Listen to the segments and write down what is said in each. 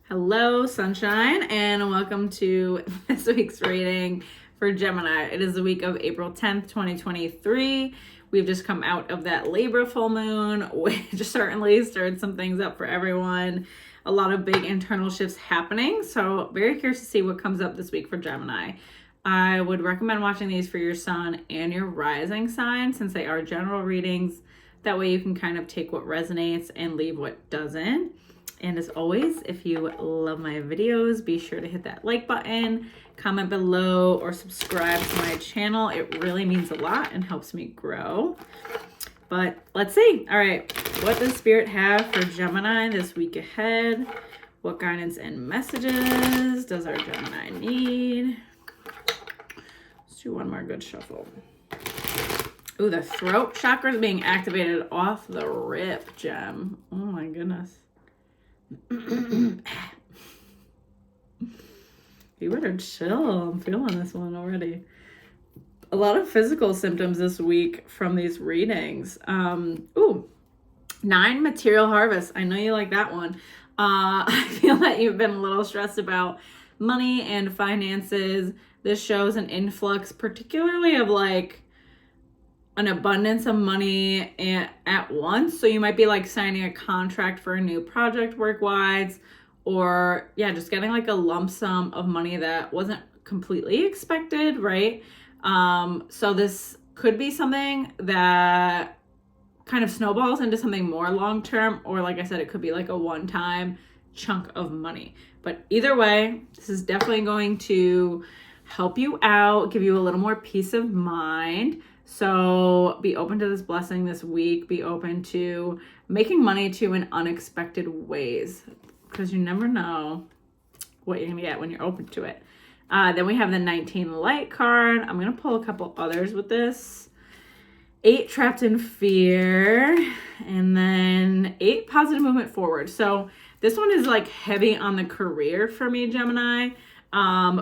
Hello, sunshine, and welcome to this week's reading for Gemini. It is the week of April 10th, 2023. We've just come out of that Libra full moon, which certainly stirred some things up for everyone. A lot of big internal shifts happening, so very curious to see what comes up this week for Gemini. I would recommend watching these for your sun and your rising sign since they are general readings. That way you can kind of take what resonates and leave what doesn't. And as always, if you love my videos, be sure to hit that like button, comment below, or subscribe to my channel. It really means a lot and helps me grow. But let's see. All right, what does Spirit have for Gemini this week ahead? What guidance and messages does our Gemini need? Let's do one more good shuffle. Ooh, the throat chakra is being activated off the rip, Gem. Oh my goodness. You better chill. I'm feeling this one already. A lot of physical symptoms this week from these readings. 9 material harvest. I know you like that one. I feel that you've been a little stressed about money and finances. This shows an influx, particularly of like an abundance of money at once. So you might be like signing a contract for a new project work-wise, or just getting like a lump sum of money that wasn't completely expected, right? So this could be something that kind of snowballs into something more long-term, or like I said, it could be like a one-time chunk of money. But either way, this is definitely going to help you out, give you a little more peace of mind. So be open to this blessing this week. Be open to making money too in unexpected ways, because you never know what you're going to get when you're open to it. Then we have the 19 light card. I'm going to pull a couple others with this. 8 trapped in fear, and then 8 positive movement forward. So this one is like heavy on the career for me, Gemini.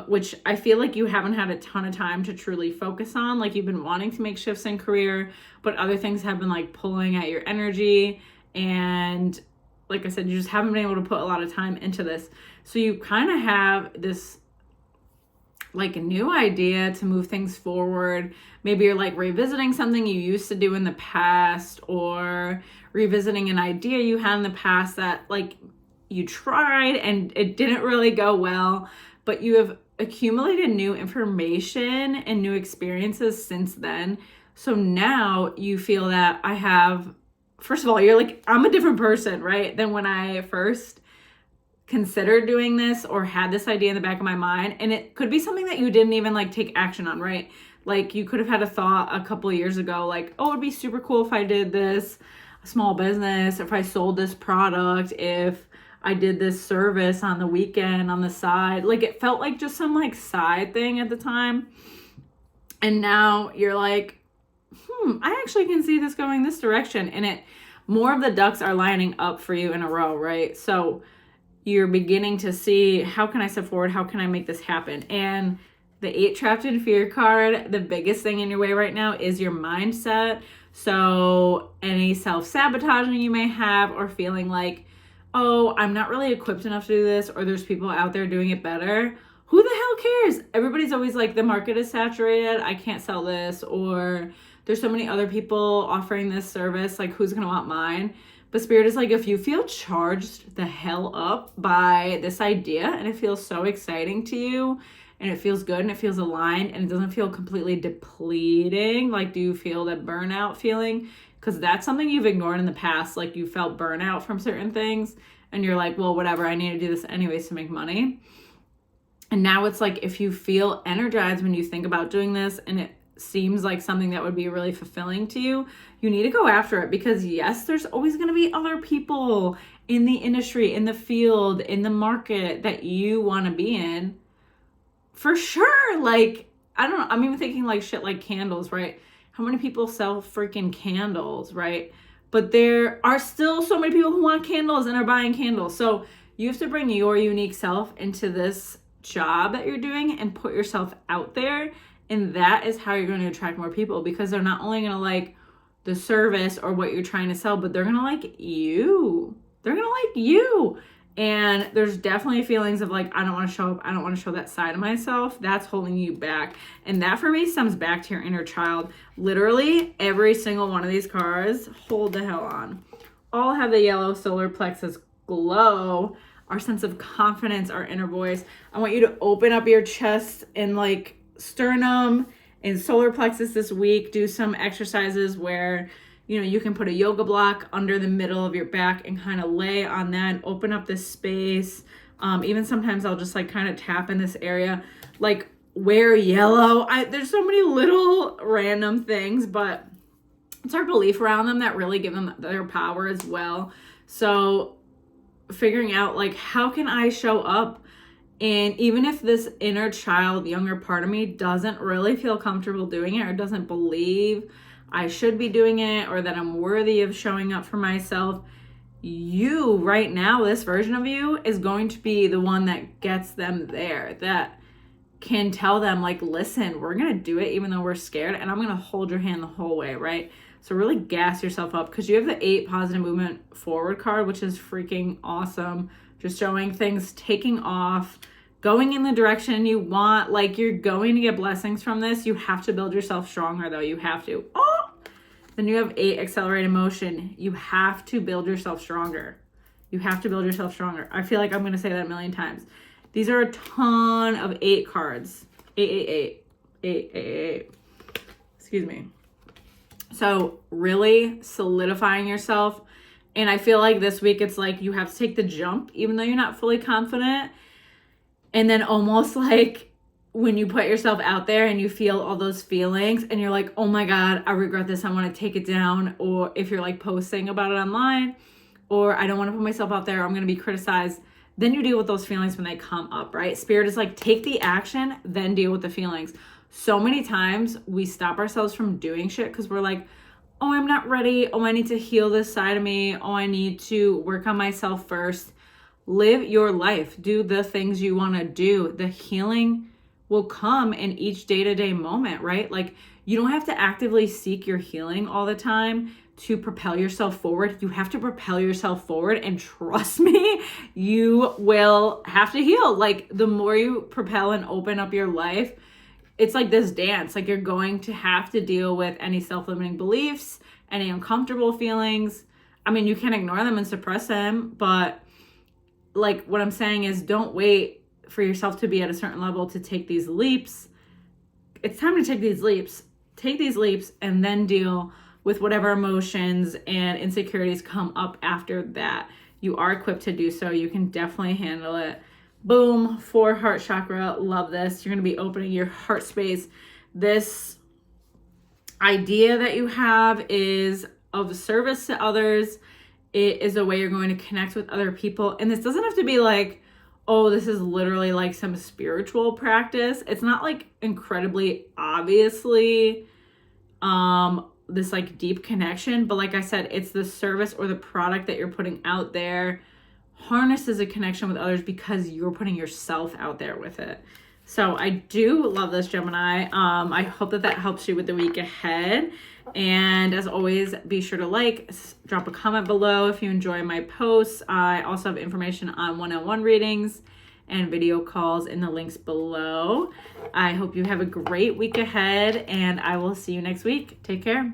Which I feel like you haven't had a ton of time to truly focus on. Like you've been wanting to make shifts in career, but other things have been like pulling at your energy. And like I said, you just haven't been able to put a lot of time into this. So you kind of have this like a new idea to move things forward. Maybe you're like revisiting something you used to do in the past, or revisiting an idea you had in the past that like you tried and it didn't really go well. But you have accumulated new information and new experiences since then. So now you feel that first of all, you're like, I'm a different person, right? Than when I first considered doing this or had this idea in the back of my mind. And it could be something that you didn't even like take action on, right? Like you could have had a thought a couple of years ago, like, oh, it'd be super cool if I did this small business, if I sold this product, if I did this service on the weekend on the side. Like it felt like just some like side thing at the time. And now you're like, I actually can see this going this direction. And more of the ducks are lining up for you in a row, right? So you're beginning to see, how can I step forward? How can I make this happen? And the 8 trapped in fear card, the biggest thing in your way right now is your mindset. So any self-sabotaging you may have, or feeling like, oh, I'm not really equipped enough to do this, or there's people out there doing it better. Who the hell cares? Everybody's always like, the market is saturated, I can't sell this, or there's so many other people offering this service, like who's gonna want mine? But Spirit is like, if you feel charged the hell up by this idea and it feels so exciting to you, and it feels good and it feels aligned and it doesn't feel completely depleting, like do you feel that burnout feeling? Because that's something you've ignored in the past. Like you felt burnout from certain things and you're like, well, whatever, I need to do this anyways to make money. And now it's like, if you feel energized when you think about doing this and it seems like something that would be really fulfilling to you, you need to go after it. Because yes, there's always going to be other people in the industry, in the field, in the market that you want to be in. For sure. Like, I don't know. I'm even thinking like shit like candles, right? How many people sell freaking candles, right? But there are still so many people who want candles and are buying candles. So you have to bring your unique self into this job that you're doing and put yourself out there. And that is how you're going to attract more people, because they're not only going to like the service or what you're trying to sell, but they're going to like you. They're going to like you. And there's definitely feelings of like, I don't want to show up. I don't want to show that side of myself. That's holding you back. And that for me stems back to your inner child. Literally every single one of these cards, hold the hell on, all have the yellow solar plexus glow, our sense of confidence, our inner voice. I want you to open up your chest and like sternum and solar plexus this week. Do some exercises where, you know, you can put a yoga block under the middle of your back and kind of lay on that and open up this space. Even sometimes I'll just like kind of tap in this area, like wear yellow. There's so many little random things, but it's our belief around them that really give them their power as well. So figuring out like, how can I show up? And even if this inner child, younger part of me doesn't really feel comfortable doing it or doesn't believe I should be doing it or that I'm worthy of showing up for myself, you right now, this version of you is going to be the one that gets them there, that can tell them like, listen, we're going to do it even though we're scared, and I'm going to hold your hand the whole way, right? So really gas yourself up, because you have the 8 positive movement forward card, which is freaking awesome. Just showing things taking off, going in the direction you want. Like, you're going to get blessings from this. You have to build yourself stronger though. You have to. Then you have 8 accelerated motion. You have to build yourself stronger. You have to build yourself stronger. I feel like I'm going to say that a million times. These are a ton of 8 cards. 8. Excuse me. So really solidifying yourself. And I feel like this week it's like you have to take the jump even though you're not fully confident. And then almost like when you put yourself out there and you feel all those feelings and you're like, oh my God, I regret this, I want to take it down. Or if you're like posting about it online, or I don't want to put myself out there, I'm going to be criticized. Then you deal with those feelings when they come up, right? Spirit is like, take the action, then deal with the feelings. So many times we stop ourselves from doing shit because we're like, oh, I'm not ready. Oh, I need to heal this side of me. Oh, I need to work on myself first. Live your life. Do the things you want to do. The healing will come in each day-to-day moment, right? Like, you don't have to actively seek your healing all the time to propel yourself forward. You have to propel yourself forward, and trust me, you will have to heal. Like, the more you propel and open up your life, it's like this dance. Like, you're going to have to deal with any self-limiting beliefs, any uncomfortable feelings. I mean, you can ignore them and suppress them, but like, what I'm saying is, don't wait for yourself to be at a certain level to take these leaps. It's time to take these leaps. Take these leaps and then deal with whatever emotions and insecurities come up after that. You are equipped to do so. You can definitely handle it. Boom, 4 heart chakra. Love this. You're going to be opening your heart space. This idea that you have is of service to others. It is a way you're going to connect with other people. And this doesn't have to be like, oh, this is literally like some spiritual practice. It's not like incredibly obviously this like deep connection, but like I said, it's the service or the product that you're putting out there harnesses a connection with others because you're putting yourself out there with it. So I do love this, Gemini. I hope that helps you with the week ahead. And as always, be sure to like, drop a comment below if you enjoy my posts. I also have information on one-on-one readings and video calls in the links below. I hope you have a great week ahead, and I will see you next week. Take care.